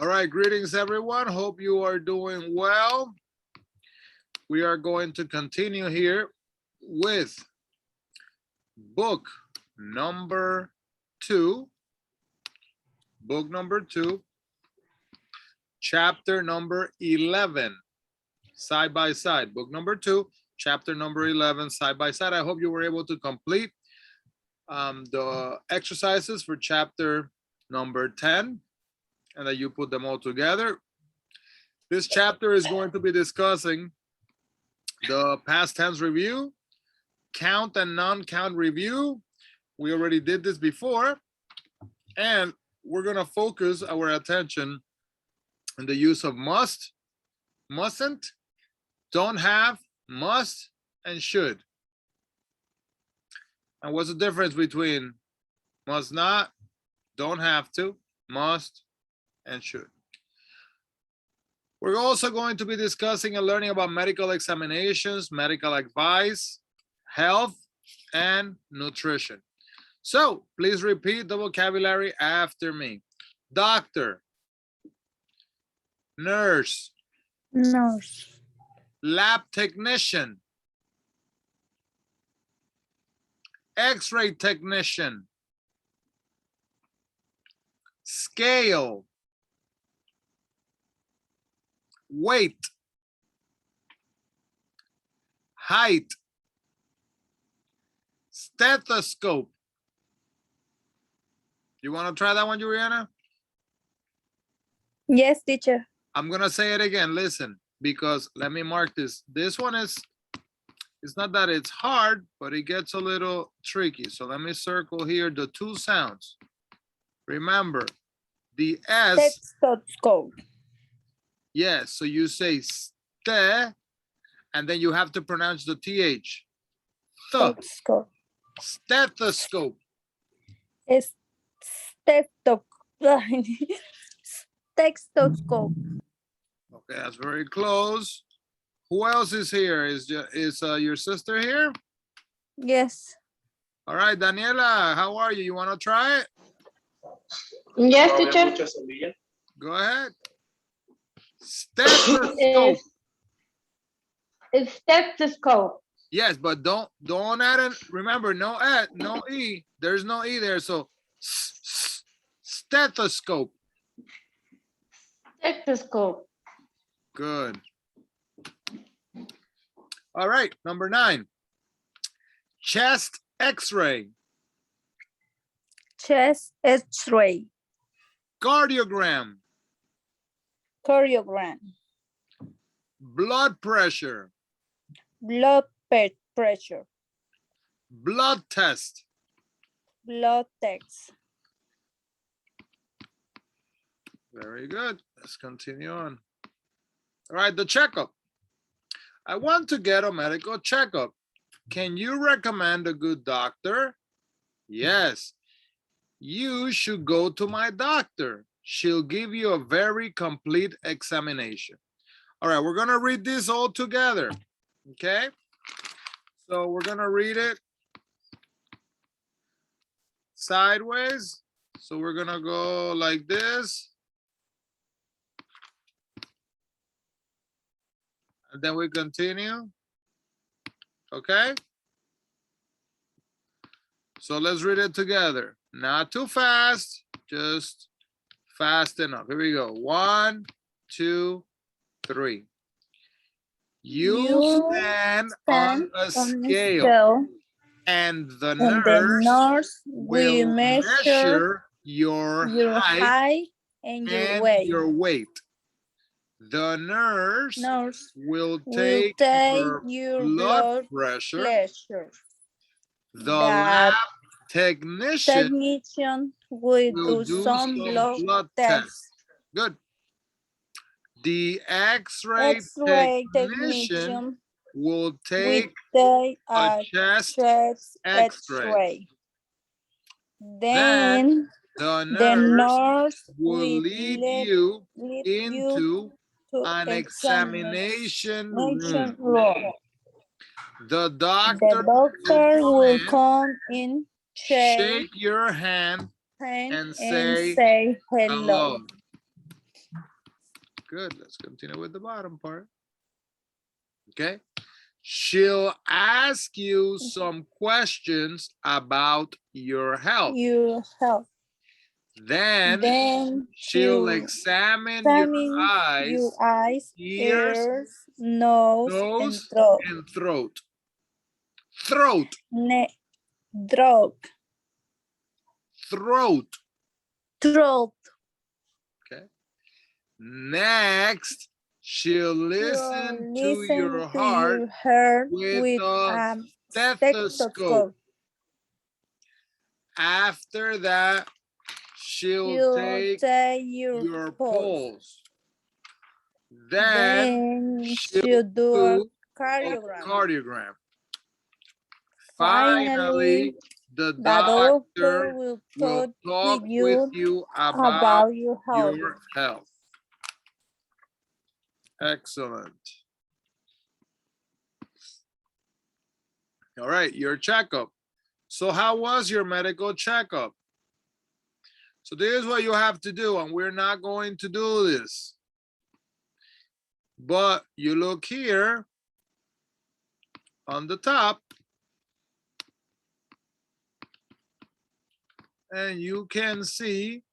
All right, greetings everyone. Hope you are doing well. We are going to continue here with book number 2. Book number 2, chapter number 11, side by side. Book number 2, chapter number 11, side by side. I hope you were able to complete the exercises for chapter number 10 and that you put them all together. This chapter is going to be discussing the past tense review, count and non-count review. We already did this before, and we're going to focus our attention on the use of must, mustn't, don't have, must, and should. And what's the difference between must not, don't have to, must, and should? We're also going to be discussing and learning about medical examinations, medical advice, health, and nutrition. So please repeat the vocabulary after me. Doctor, nurse, Nurse, lab technician, x-ray technician, scale, weight, height, stethoscope. You want to try that one, Juliana? yes, teacher. I'm going to say it again. Listen, because let me mark this. This one is, it's not that it's hard, but it gets a little tricky. So let me circle here the two sounds. Remember, the S. Stethoscope. Yes, so you say ste, and then you have to pronounce the TH. Stethoscope. Stethoscope. Stethoscope. Stethoscope. Okay, that's very close. Who else is here? Is your sister here? Yes. All right, Daniela, how are you? You want to try it? Yes, teacher. Go ahead. Stethoscope. It's stethoscope. Yes, but don't add it. Remember, no E. There's no E there. So stethoscope. Stethoscope. Good. All right, number 9. Chest X-ray. Chest X-ray. Cardiogram. Choreogram. Blood pressure. Blood pressure. Blood test. Blood test. Very good. Let's continue on. All right, the checkup. I want to get a medical checkup. Can you recommend a good doctor? Yes. You should go to my doctor. She'll give you a very complete examination. All right, we're going to read this all together. Okay? So we're going to read it sideways. So we're going to go like this. And then we continue. Okay? So let's read it together. Not too fast, just fast enough. Here we go. 1, 2, 3. You stand on a scale, and the nurse will measure your height and your weight. The nurse will take your blood pressure. The lab technician will do some blood tests. Good. The X-ray technician will take a chest X-ray. Then the nurse will lead you into an examination room. The doctor will come in, shake your hand, and say hello. Good. Let's continue with the bottom part. Okay. She'll ask you some questions about your health. Your health. Then she'll examine your eyes, ears, nose, nose, and throat. and throat. Throat. Throat. Throat. Throat. Okay. Next, she'll listen to your heart with a stethoscope. After that, she'll take your pulse. Then she'll do a cardiogram. Finally, the doctor will talk with you about your health. Excellent. All right, your checkup. So how was your medical checkup? So this is what you have to do, and we're not going to do this. But you look here on the top, and you can see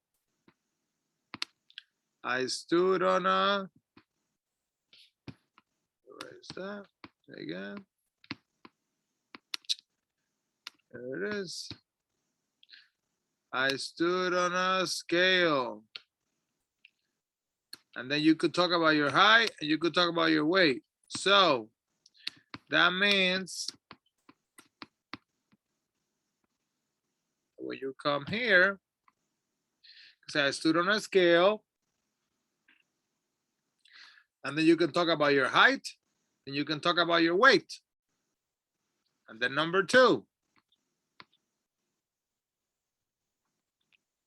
I stood on a, where is that? Again. There it is. I stood on a scale. And then you could talk about your height and you could talk about your weight. So that means when you come here, because I stood on a scale, and then you can talk about your height and you can talk about your weight. And then number 2,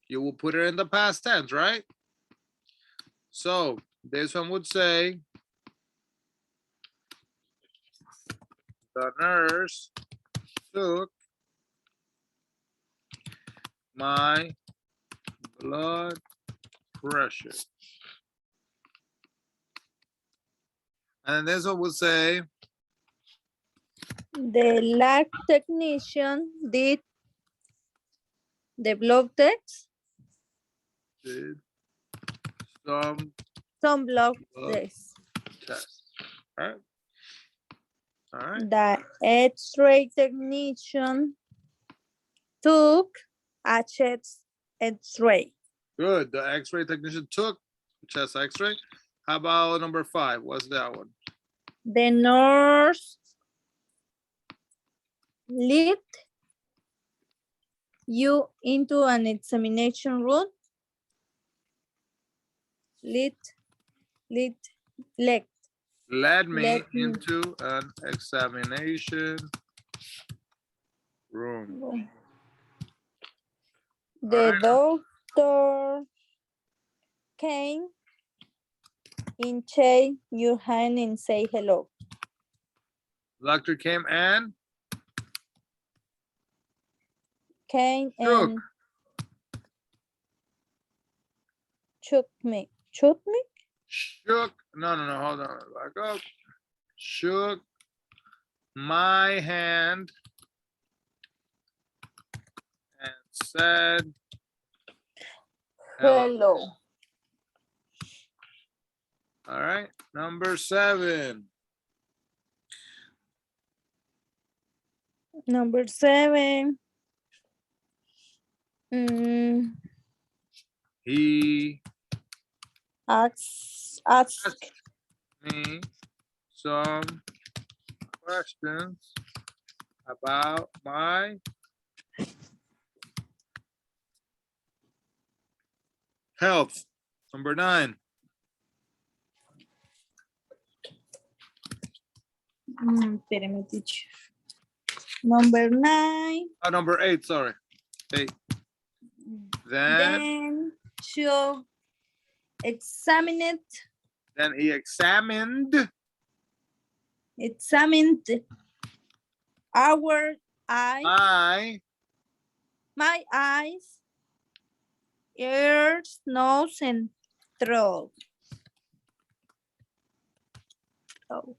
you will put it in the past tense, right? So this one would say, the nurse took my blood pressure. And this one would say, the lab technician did the blood test. did Some blood tests. test. All right. All right. The X-ray technician took a chest X-ray. Good. The X-ray technician took chest X-ray. How about number 5? What's that one? The nurse led you into an examination room. Led me into an examination room. The doctor came in, shake your hand and say hello. Doctor came and And shook me. Shook me? Shook. No, hold on. Back up. Shook my hand and said Hello. All right. Number 7. Number 7. He Asked me some questions about my health. Number 9. Espérame, teacher. Number 9. Oh, number 8, sorry. 8. Then she'll examine it. Then he examined our eyes. My eyes, ears, nose, and throat. stove.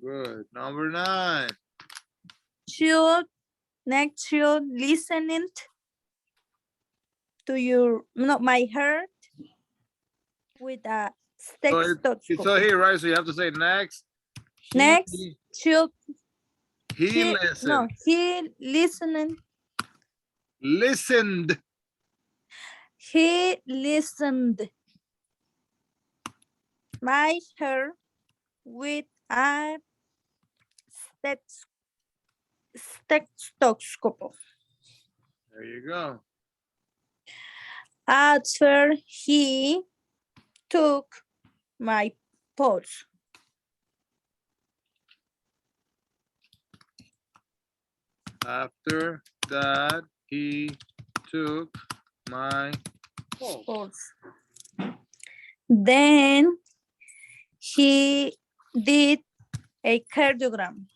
Good. Number 9. Should listening to my heart with a So here, right? So you have to say next. Next, should he listened. No, he listened. Listened. He listened. My heart with a stethoscope. There you go. After he took my pulse. After that, he took my pulse. Then he did a cardiogram.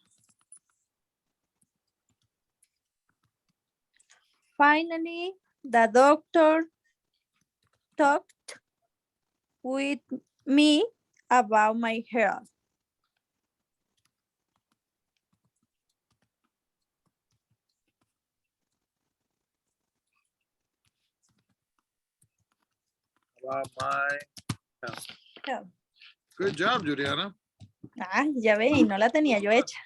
Finally, the doctor talked with me about my health. About my health. Yeah. Good job, Juliana. Ah, ya ve, y no la tenía yo hecha.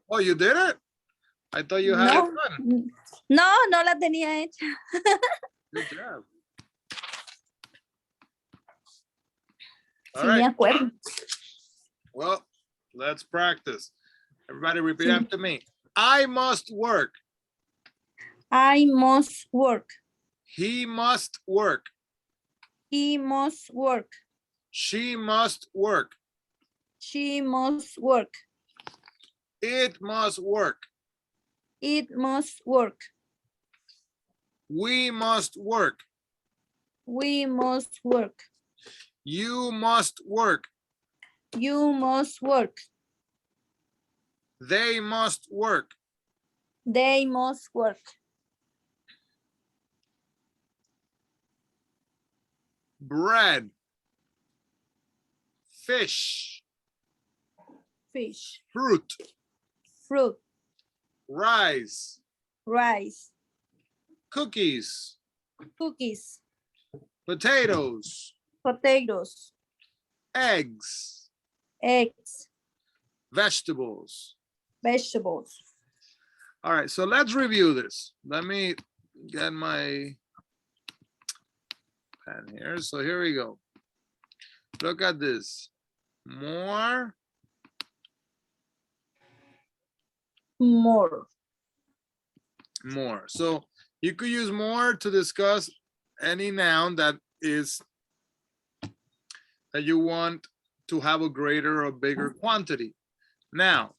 Oh, you did it? I thought you had it done. No, no la tenía hecha. Good job. Sí, me acuerdo. Well, let's practice. Everybody repeat after me. I must work. I must work. He must work. He must work. She must work. She must work. It must work. It must work. We must work. We must work. You must work. You must work. They must work. They must work. Bread. Fish. Fish. Fruit. Fruit. Rice. Rice. Cookies. Cookies. Potatoes. Potatoes. Eggs. Eggs. Vegetables. Vegetables. All right, so let's review this. Let me get my pen here. So here we go. Look at this. More. More. More. So you could use more to discuss any noun that you want to have a greater or bigger quantity. Now,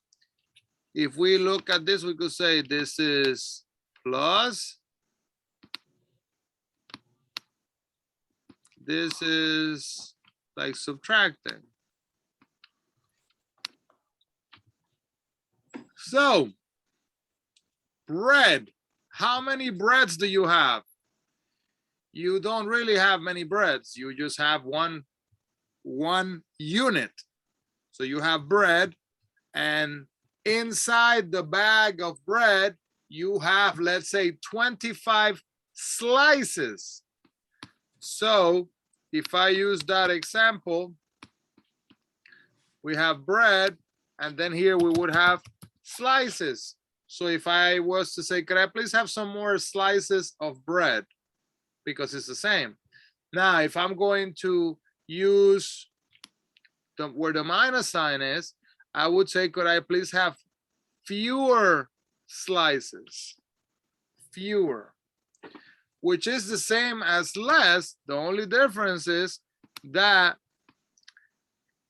if we look at this, we could say this is plus. This is like subtracting. So, bread. How many breads do you have? You don't really have many breads. You just have one unit. So you have bread, and inside the bag of bread, you have, let's say, 25 slices. So if I use that example, we have bread, and then here we would have slices. So if I was to say, could I please have some more slices of bread? Because it's the same. Now, if I'm going to use where the minus sign is, I would say, could I please have fewer slices? Fewer, which is the same as less. The only difference is that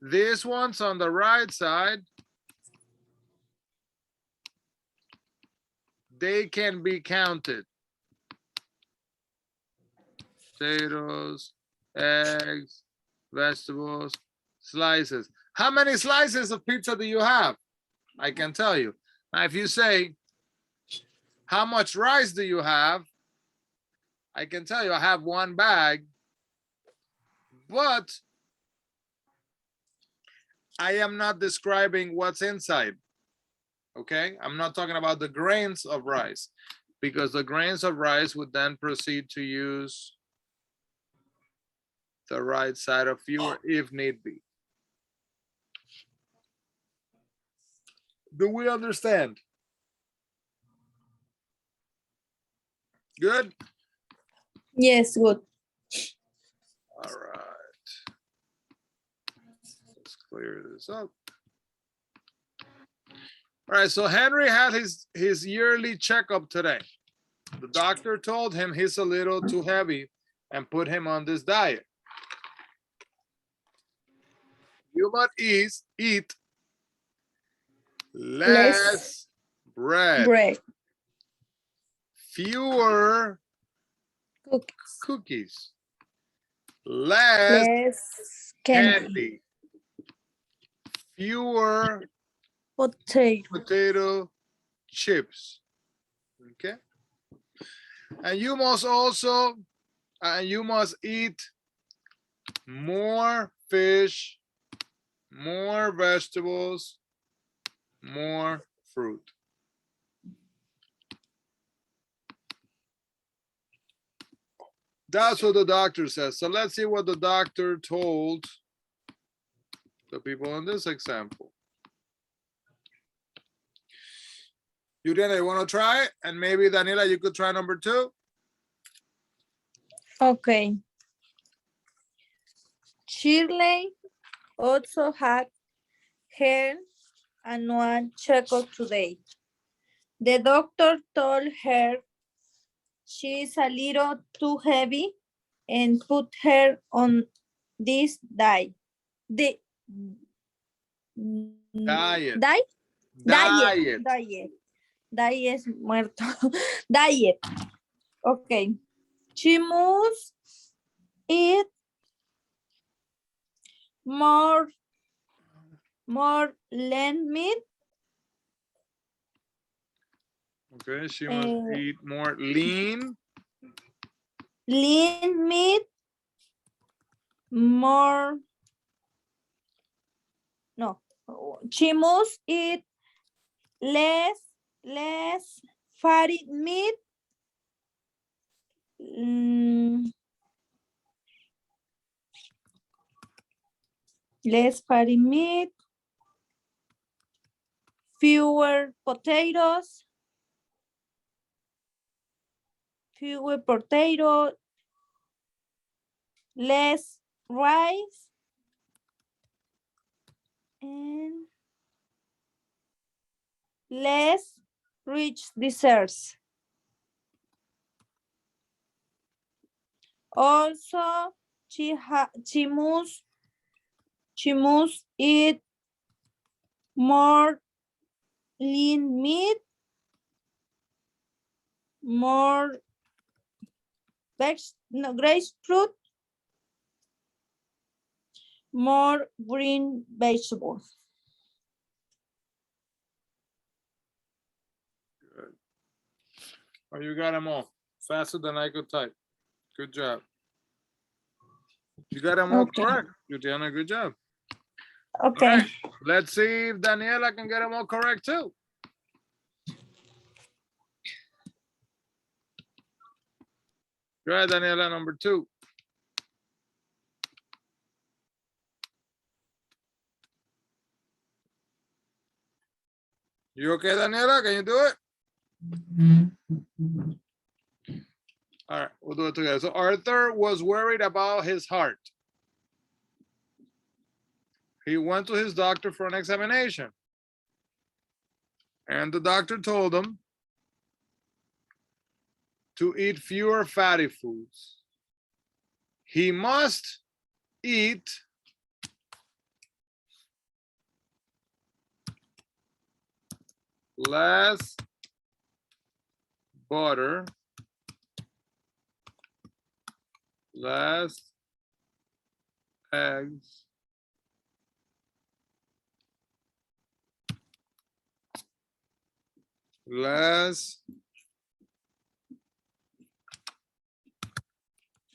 this one's on the right side. They can be counted. Potatoes, eggs, vegetables, slices. How many slices of pizza do you have? I can tell you. Now, if you say, how much rice do you have? I can tell you I have one bag, but I am not describing what's inside. Okay, I'm not talking about the grains of rice, because the grains of rice would then proceed to use the right side of fewer if need be. Do we understand? Good? Yes, good. All right. Let's clear this up. All right, so Henry had his yearly checkup today. The doctor told him he's a little too heavy and put him on this diet. You must eat less bread, fewer cookies, less candy, fewer potato chips. Okay, and you must also you must eat more fish, more vegetables, more fruit. That's what the doctor says. So let's see what the doctor told the people in this example. Juliana, you want to try it? And maybe Daniela, you could try number 2. Okay. Shirley also had her annual checkup today. The doctor told her she's a little too heavy and put her on this diet. Diet muerto. Diet. Okay. She must eat more lean meat. Okay, she must eat more lean meat, she must eat less fatty meat, fewer potatoes, less rice, and less rich desserts. Also, she must eat more lean meat, more grapefruit, more green vegetables. Good. Oh, you got them all faster than I could type. Good job. You got them all correct, Juliana. Good job. Okay. Right. Let's see if Daniela can get them all correct too. Go ahead, Daniela, number 2. You okay, Daniela? Can you do it? All right, we'll do it together. So Arthur was worried about his heart. He went to his doctor for an examination. And the doctor told him to eat fewer fatty foods. He must eat less butter, less eggs, less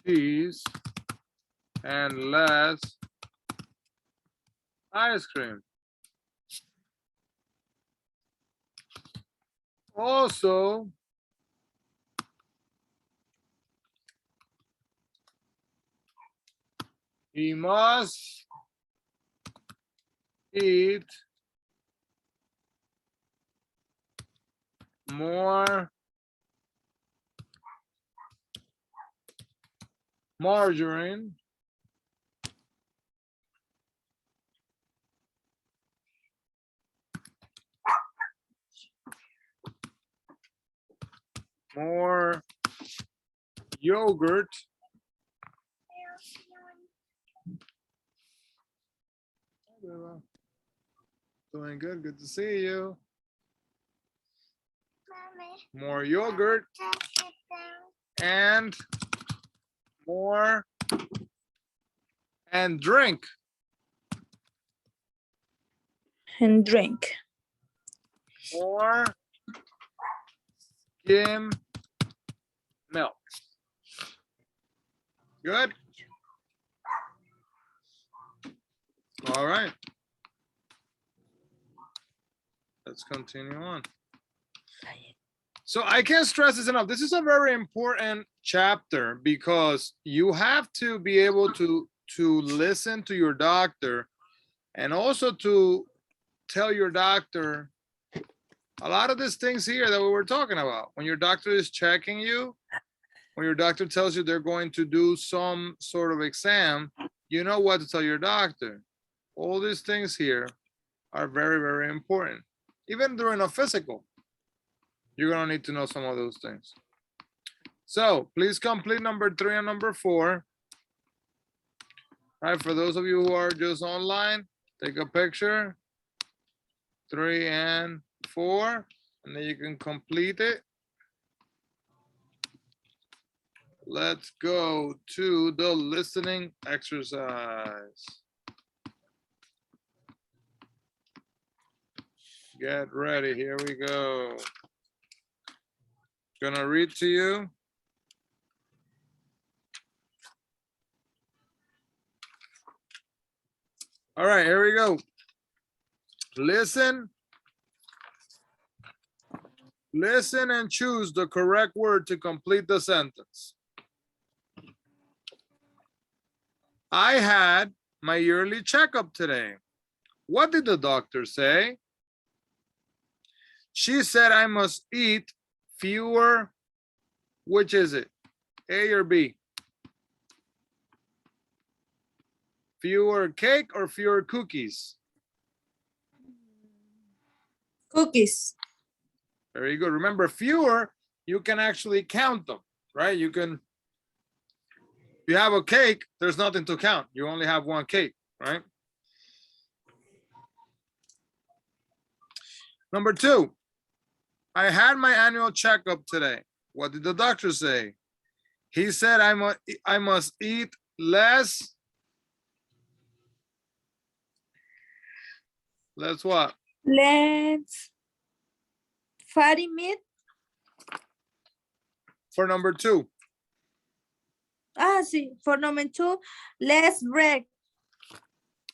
cheese, and less Ice cream. Also, he must eat more margarine more yogurt doing good, good to see you. More yogurt and more and drink And drink. more skim milk. Good. All right. Let's continue on. So I can't stress this enough. This is a very important chapter because you have to be able to listen to your doctor and also to tell your doctor a lot of these things here that we were talking about. When your doctor is checking you, when your doctor tells you they're going to do some sort of exam, you know what to tell your doctor. All these things here are very, very important. Even during a physical, you're gonna need to know some of those things. So please complete number 3 and number 4. All right, for those of you who are just online, take a picture, 3 and 4, and then you can complete it. Let's go to the listening exercise. Get ready, here we go. Gonna read to you. All right, here we go. Listen. Listen and choose the correct word to complete the sentence. I had my yearly checkup today. What did the doctor say? She said I must eat fewer, which is it? A or B? Fewer cake or fewer cookies? Cookies. Very good. Remember, fewer, you can actually count them, right? You can, if you have a cake, there's nothing to count. You only have one cake, right? Number 2, I had my annual checkup today. What did the doctor say? He said I must eat less. Less what? Let's fatty meat. For number 2. Sí, for number 2, less bread.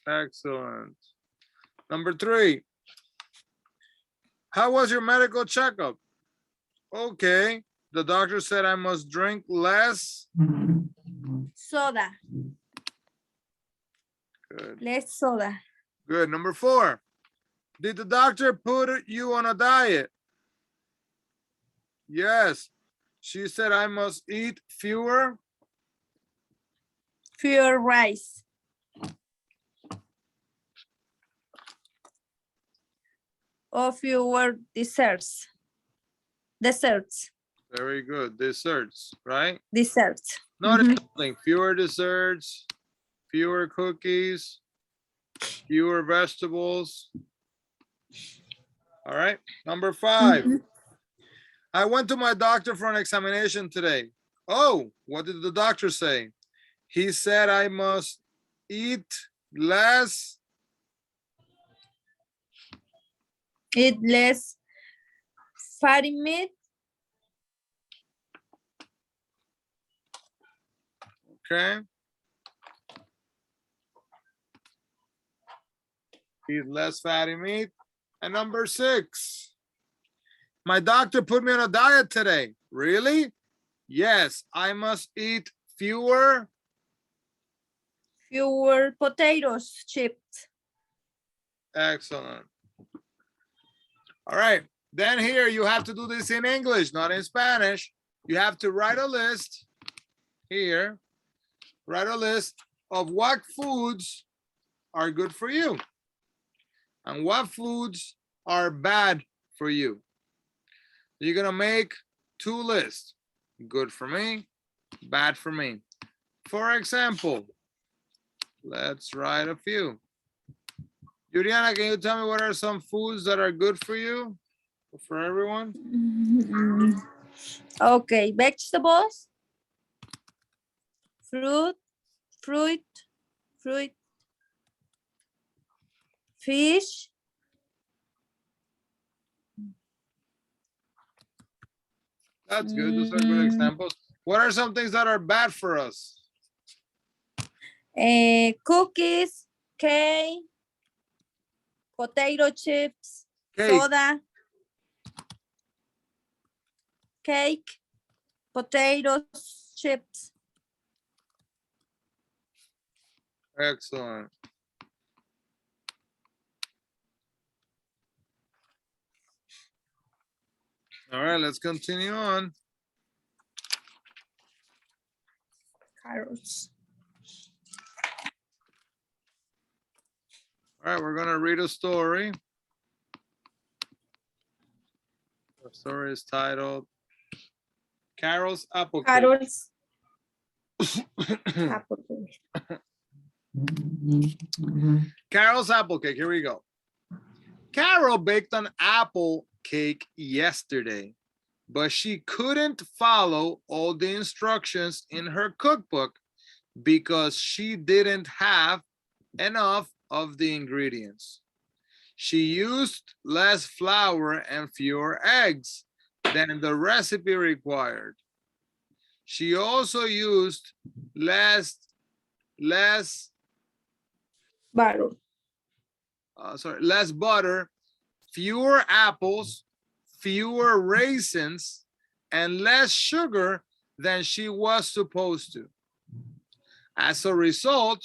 Excellent. Number 3. How was your medical checkup? Okay. The doctor said I must drink less. Soda. Good. Less soda. Good. Number 4. Did the doctor put you on a diet? Yes. She said I must eat fewer. Fewer rice. Or fewer desserts. Desserts. Very good. Desserts, right? Desserts. Not anything. Fewer desserts, fewer cookies, fewer vegetables. All right. Number 5. I went to my doctor for an examination today. Oh, what did the doctor say? He said I must eat less. Eat less fatty meat. Okay. eat less fatty meat. And number 6, my doctor put me on a diet today. Really? Yes, I must eat fewer potatoes chips. Excellent. All right. Then here you have to do this in English, not in Spanish. You have to write a list here. Write a list of what foods are good for you and what foods are bad for you. You're going to make 2 lists. Good for me, bad for me. For example, let's write a few. Juliana, can you tell me what are some foods that are good for you, for everyone? Okay, vegetables, fruit, fish, That's good. Those are good examples. What are some things that are bad for us? cookies, cake, potato chips, Cake. soda, cake, potatoes, chips. Excellent. All right, let's continue on. Carrots. All right, we're gonna read a story. The story is titled Carol's Apple Cake. Carrots. Carol's apple cake. Here we go. Carol baked an apple cake yesterday, but she couldn't follow all the instructions in her cookbook because she didn't have enough of the ingredients. She used less flour and fewer eggs than the recipe required. She also used less butter, fewer apples, fewer raisins, and less sugar than she was supposed to. As a result,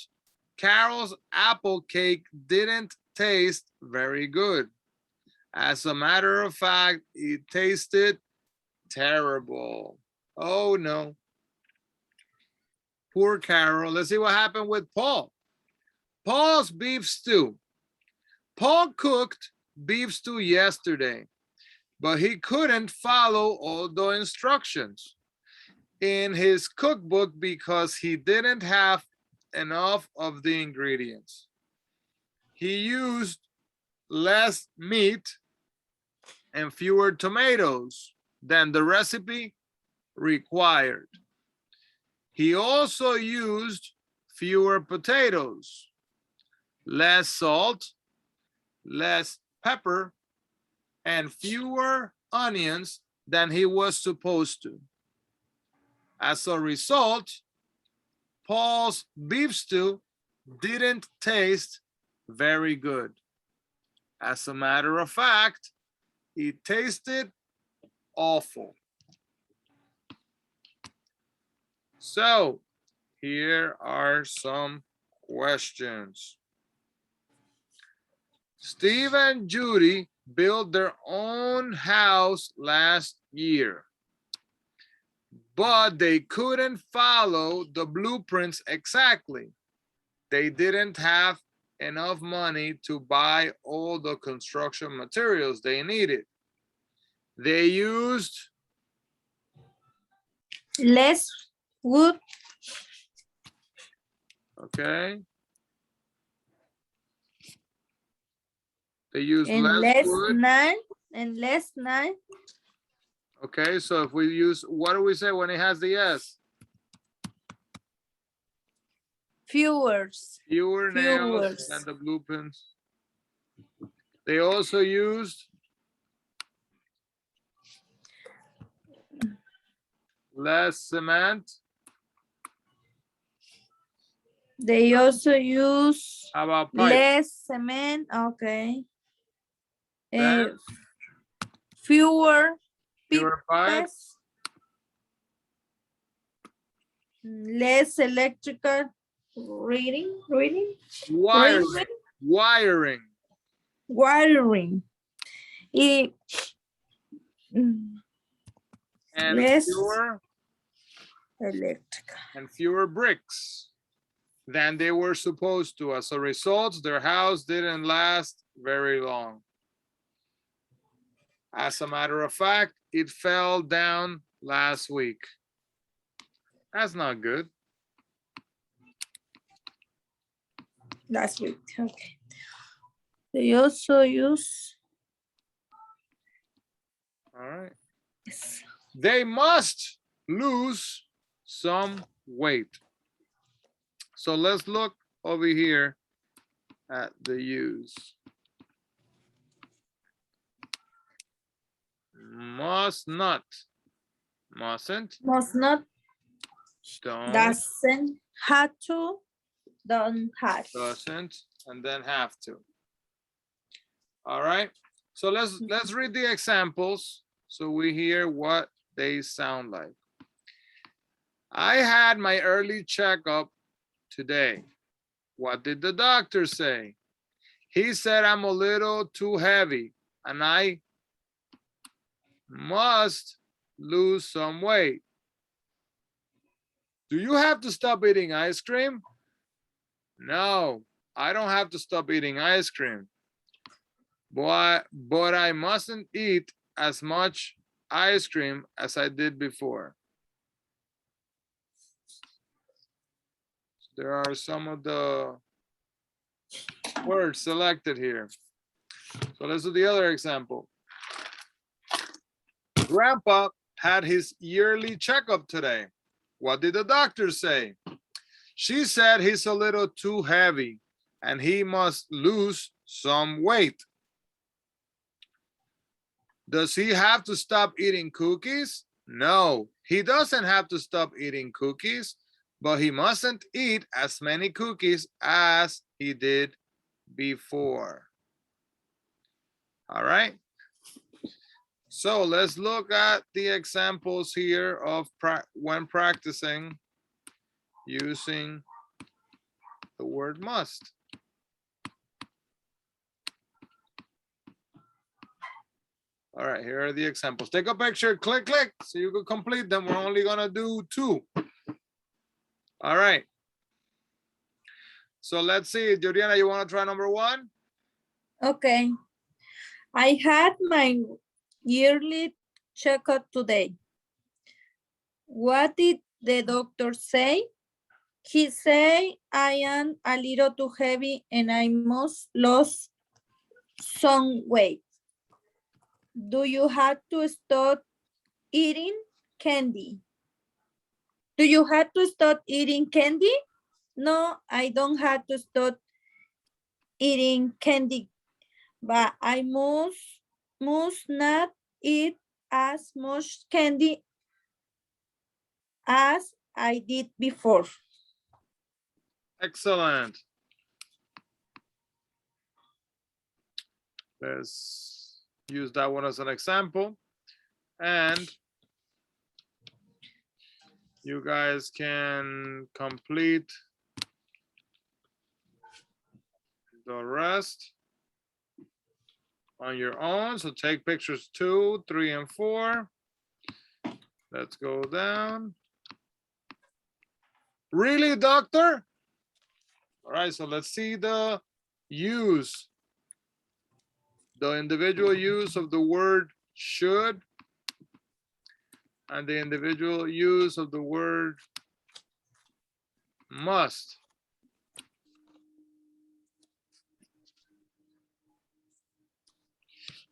Carol's apple cake didn't taste very good. As a matter of fact, it tasted terrible. Oh no. Poor Carol. Let's see what happened with Paul. Paul's beef stew. Paul cooked beef stew yesterday, but he couldn't follow all the instructions in his cookbook because he didn't have enough of the ingredients. He used less meat and fewer tomatoes than the recipe required. He also used fewer potatoes, less salt, less pepper, and fewer onions than he was supposed to. As a result, Paul's beef stew didn't taste very good. As a matter of fact, it tasted awful. So, here are some questions. Steve and Judy built their own house last year, but they couldn't follow the blueprints exactly. They didn't have enough money to buy all the construction materials they needed. They used less wood. Okay. They use And less wood. less nine. Okay, so if we use, what do we say when it has the S? Fewer nails than the blueprints. They also used less cement They also use How about pipe? less cement. Okay. Then? Fewer Fewer pipe? pipes. Less electrical reading. Wiring. Wiring. Wiring. Y, And less fewer electrical. and fewer bricks than they were supposed to. As a result, their house didn't last very long. As a matter of fact, it fell down last week. That's not good. Last week. Okay. They also use. All right. Yes. They must lose some weight. So let's look over here at the use. Must not. Mustn't. Must not. Don't. Doesn't. Have to. Don't have. Doesn't. And then have to. All right. So let's read the examples so we hear what they sound like. I had my early checkup today. What did the doctor say? He said I'm a little too heavy and I must lose some weight. Do you have to stop eating ice cream? No, I don't have to stop eating ice cream. But I mustn't eat as much ice cream as I did before. There are some of the words selected here. So let's do the other example. Grandpa had his yearly checkup today. What did the doctor say? She said he's a little too heavy and he must lose some weight. Does he have to stop eating cookies? No, he doesn't have to stop eating cookies, but he mustn't eat as many cookies as he did before. All right. So let's look at the examples here of when practicing using the word must. All right, here are the examples. Take a picture, click, click, so you can complete them. We're only gonna do 2. All right. So let's see, Juliana, you wanna try number 1? Okay. I had my yearly checkup today. What did the doctor say? He said I am a little too heavy and I must lose some weight. Do you have to stop eating candy? Do you have to stop eating candy? No, I don't have to stop eating candy, but I must not eat as much candy as I did before. Excellent. Let's use that one as an example. And you guys can complete the rest on your own. So take pictures 2, 3, and 4. Let's go down. Really, doctor? All right, so let's see the use. The individual use of the word should and the individual use of the word must.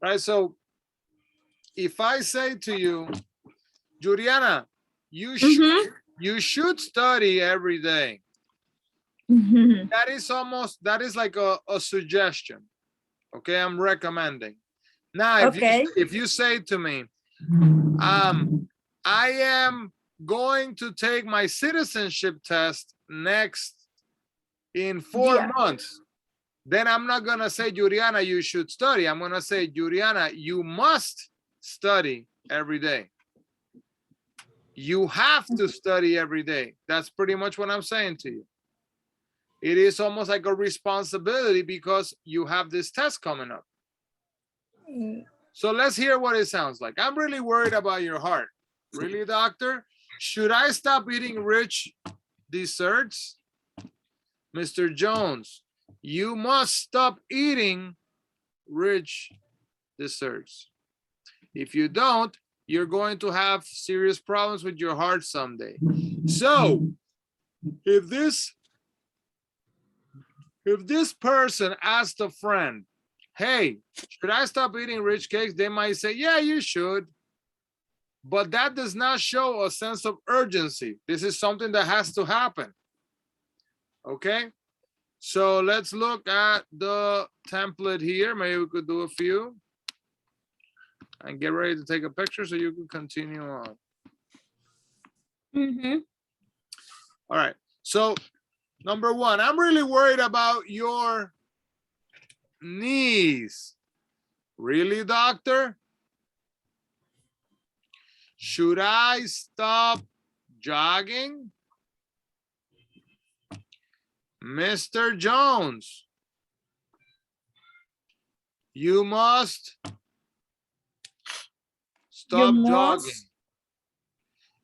Right, so if I say to you, Juliana, you should study every day. That is like a suggestion. Okay, I'm recommending. Now, if you say to me, I am going to take my citizenship test next in 4 Yeah. months, then I'm not gonna say, Juliana, you should study. I'm gonna say, Juliana, you must study every day. You have to study every day. That's pretty much what I'm saying to you. It is almost like a responsibility because you have this test coming up. So let's hear what it sounds like. I'm really worried about your heart. Really, doctor? Should I stop eating rich desserts? Mr. Jones, you must stop eating rich desserts. If you don't, you're going to have serious problems with your heart someday. So if this person asked a friend, hey, should I stop eating rich cakes? They might say, yeah, you should. But that does not show a sense of urgency. This is something that has to happen. Okay? So let's look at the template here. Maybe we could do a few. And get ready to take a picture so you can continue on. All right. So number one, I'm really worried about your knees. Really, doctor? Should I stop jogging? Mr. Jones, you must stop jogging.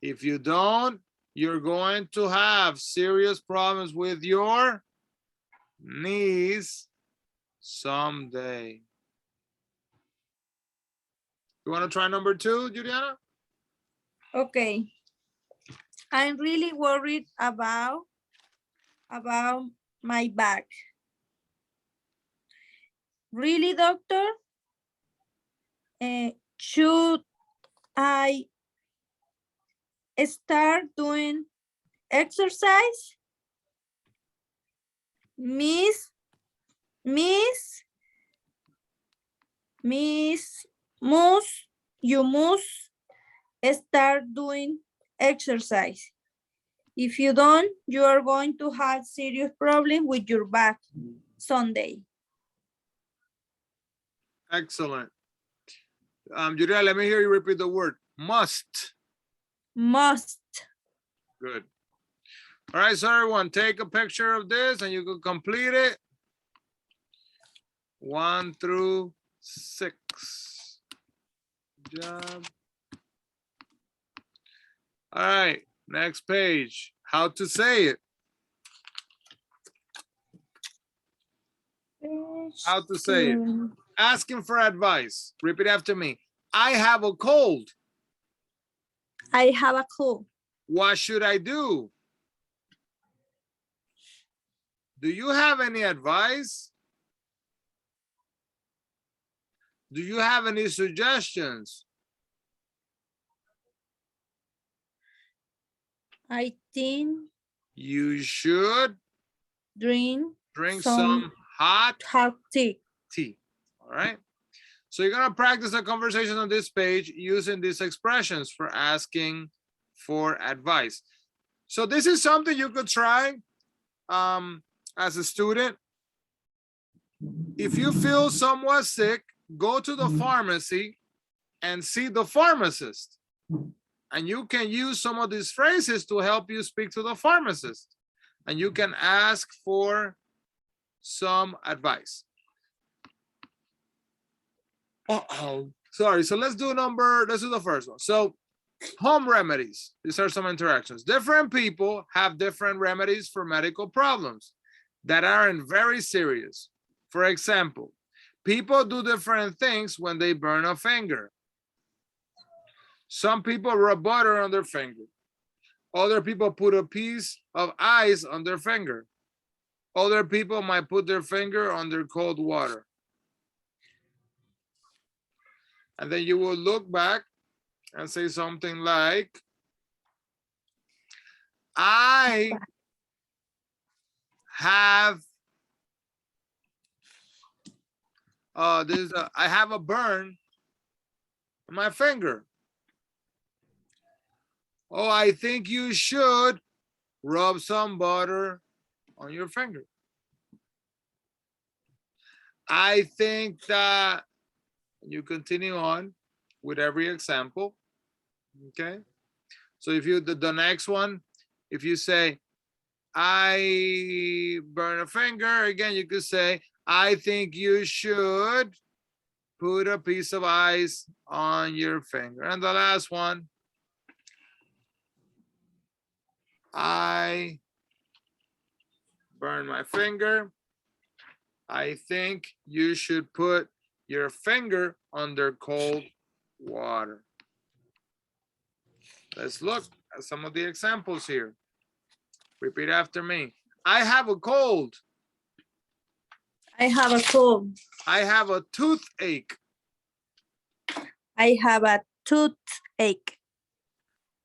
If you don't, you're going to have serious problems with your knees someday. You want to try number two, Juliana? Okay. I'm really worried about my back. Really, doctor? Should I start doing exercise? Miss, you must start doing exercise. If you don't, you are going to have serious problems with your back someday. Excellent. Julia, let me hear you repeat the word must. Must. Good. All right, so everyone, take a picture of this and you can complete it. 1 through 6. Good job. All right, next page. How to say it. How to say it. Asking for advice. Repeat after me. I have a cold. I have a cold. What should I do? Do you have any advice? Do you have any suggestions? I think You should drink some hot tea. All right. So you're going to practice a conversation on this page using these expressions for asking for advice. So this is something you could try as a student. If you feel somewhat sick, go to the pharmacy and see the pharmacist. And you can use some of these phrases to help you speak to the pharmacist. And you can ask for some advice. Sorry, so let's do the first one. So home remedies, these are some interactions. Different people have different remedies for medical problems that aren't very serious. For example, people do different things when they burn a finger. Some people rub butter on their finger. Other people put a piece of ice on their finger. Other people might put their finger under cold water. And then you will look back and say something like, I have I have a burn on my finger. Oh, I think you should rub some butter on your finger. I think that you continue on with every example. Okay. So if you, the next one, if you say, I burn a finger, again, you could say, I think you should put a piece of ice on your finger. And the last one, I burn my finger. I think you should put your finger under cold water. Let's look at some of the examples here. Repeat after me. I have a cold. I have a cold. I have a toothache. I have a toothache.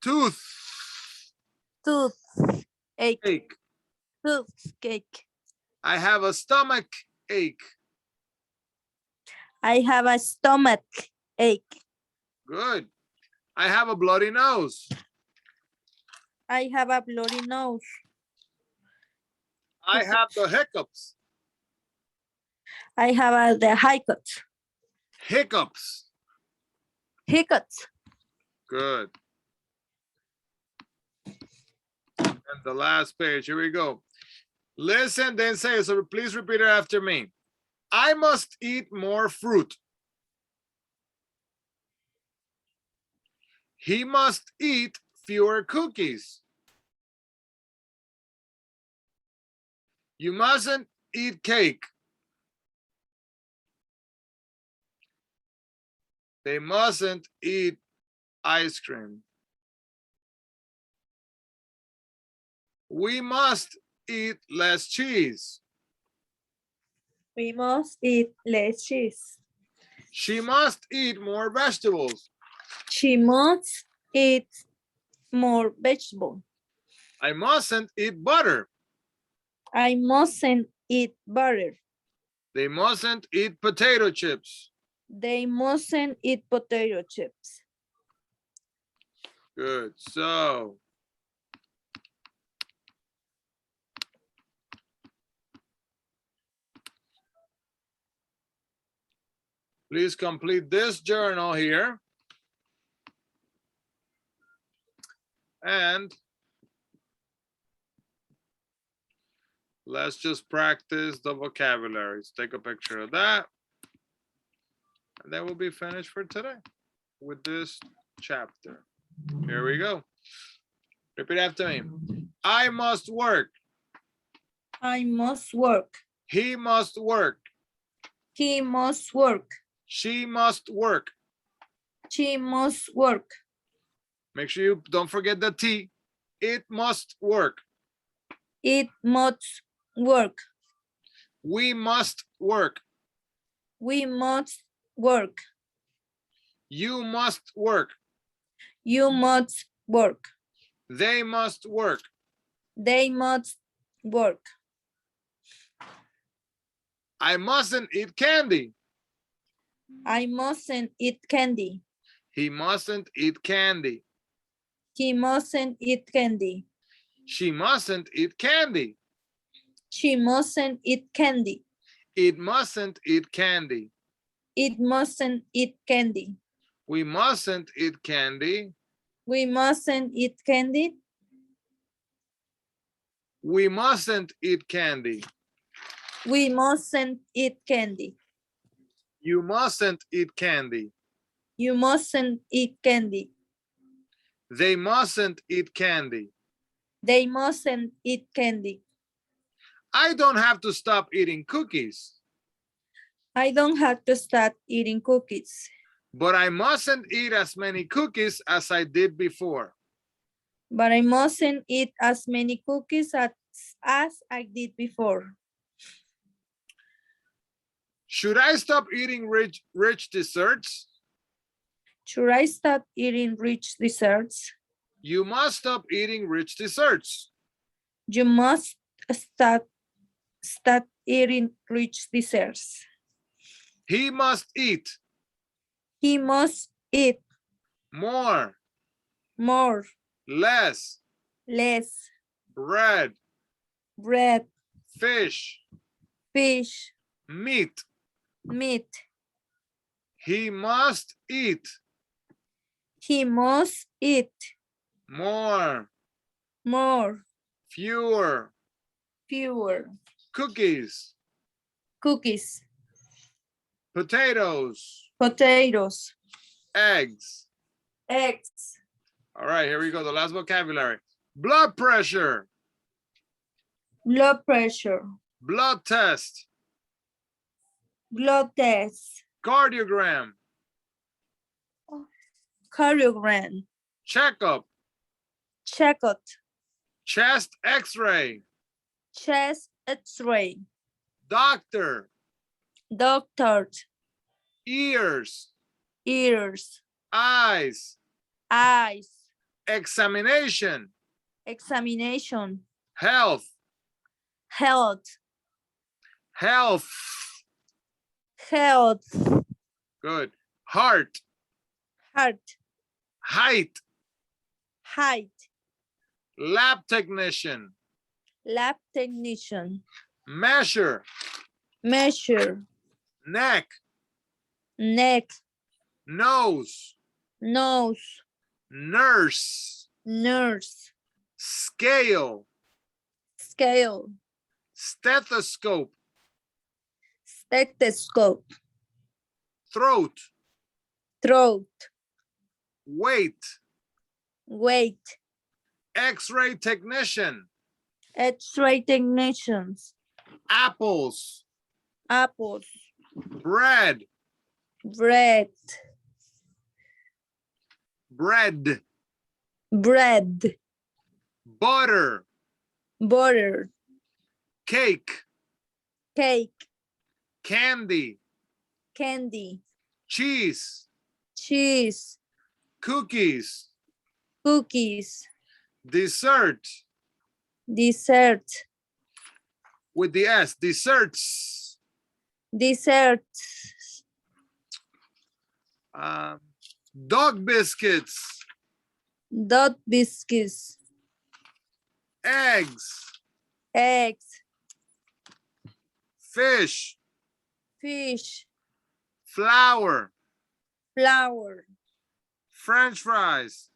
Toothache. Toothache. Toothache. I have a stomach ache. I have a stomach ache. Good. I have a bloody nose. I have a bloody nose. I have the hiccups. I have the hiccups. Hiccups. Hiccups. Good. And the last page, here we go. Listen, then say, so please repeat it after me. I must eat more fruit. He must eat fewer cookies. You mustn't eat cake. They mustn't eat ice cream. We must eat less cheese. We must eat less cheese. She must eat more vegetables. She must eat more vegetable. I mustn't eat butter. I mustn't eat butter. They mustn't eat potato chips. They mustn't eat potato chips. Good. So please complete this journal here. And let's just practice the vocabularies. Take a picture of that. And then we'll be finished for today with this chapter. Here we go. Repeat after me. I must work. I must work. He must work. He must work. She must work. She must work. Make sure you don't forget the T. It must work. It must work. We must work. We must work. You must work. You must work. They must work. They must work. I mustn't eat candy. I mustn't eat candy. He mustn't eat candy. He mustn't eat candy. She mustn't eat candy. She mustn't eat candy. It mustn't eat candy. It mustn't eat candy. We mustn't eat candy. We mustn't eat candy. We mustn't eat candy. We mustn't eat candy. You mustn't eat candy. You mustn't eat candy. They mustn't eat candy. They mustn't eat candy. I don't have to stop eating cookies, I don't have to start eating cookies, but I mustn't eat as many cookies as I did before. but I mustn't eat as many cookies as I did before. Should I stop eating rich desserts? Should I stop eating rich desserts? You must stop eating rich desserts. You must stop eating rich desserts. He must eat He must eat more, more, less, less bread, bread, fish, fish, meat, meat. He must eat He must eat more, more, fewer fewer cookies, cookies, potatoes, potatoes, eggs. eggs, All right, here we go. The last vocabulary. Blood pressure, blood pressure, blood test, blood test, cardiogram, cardiogram, checkup, checkup, chest x-ray, chest x-ray, doctor, doctor, ears, ears, eyes, eyes, examination, examination, health, health, health. health, Good. Heart, heart, height, height, lab technician, lab technician, measure, measure, neck, neck, nose, nose, nurse, nurse, scale, scale, stethoscope, stethoscope, throat, throat, weight, weight, x-ray technician, x-ray technicians, apples, apples, bread, bread, bread, bread, butter, butter, cake, cake, candy, candy, cheese, cheese, cookies, cookies, dessert, dessert, with the S, desserts, dessert, dog biscuits, dog biscuits, eggs, eggs, fish, fish, flour, flour, French fries,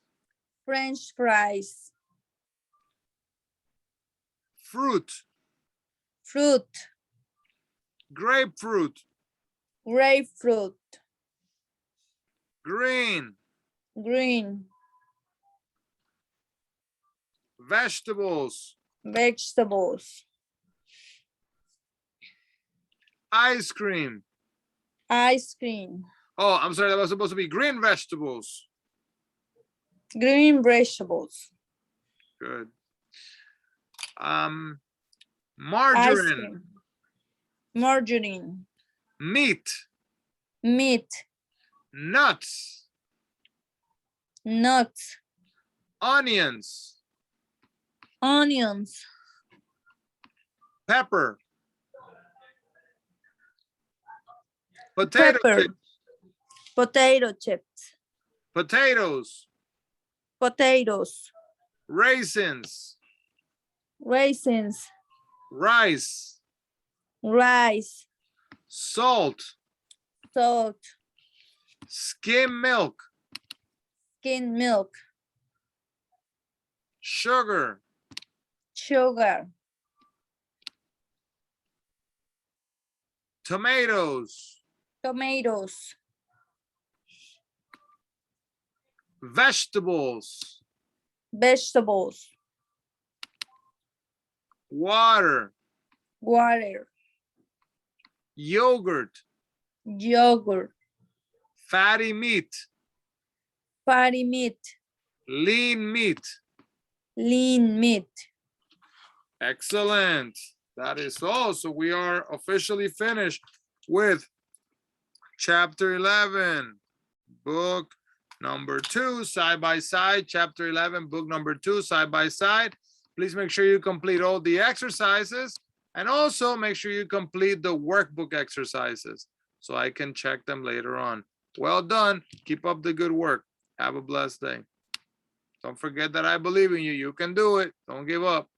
French fries, fruit, fruit, grapefruit, grapefruit, green, green, vegetables, vegetables, ice cream. ice cream, Oh, I'm sorry, that was supposed to be green vegetables. green vegetables, Good. ice Margarine, cream, margarine, meat, meat, nuts, nuts, onions, onions, pepper, potato pepper, chips, potato chips, potatoes, potatoes, raisins, raisins, rice, rice, salt, salt, skim milk, skim milk, sugar, sugar, tomatoes, tomatoes, vegetables, vegetables, water, water, yogurt, yogurt, fatty meat, fatty meat, lean meat. lean meat. Excellent. That is all. So we are officially finished with chapter 11, book number 2, side by side. Chapter 11, book number 2, side by side. Please make sure you complete all the exercises and also make sure you complete the workbook exercises so I can check them later on. Well done. Keep up the good work. Have a blessed day. Don't forget that I believe in you. You can do it. Don't give up.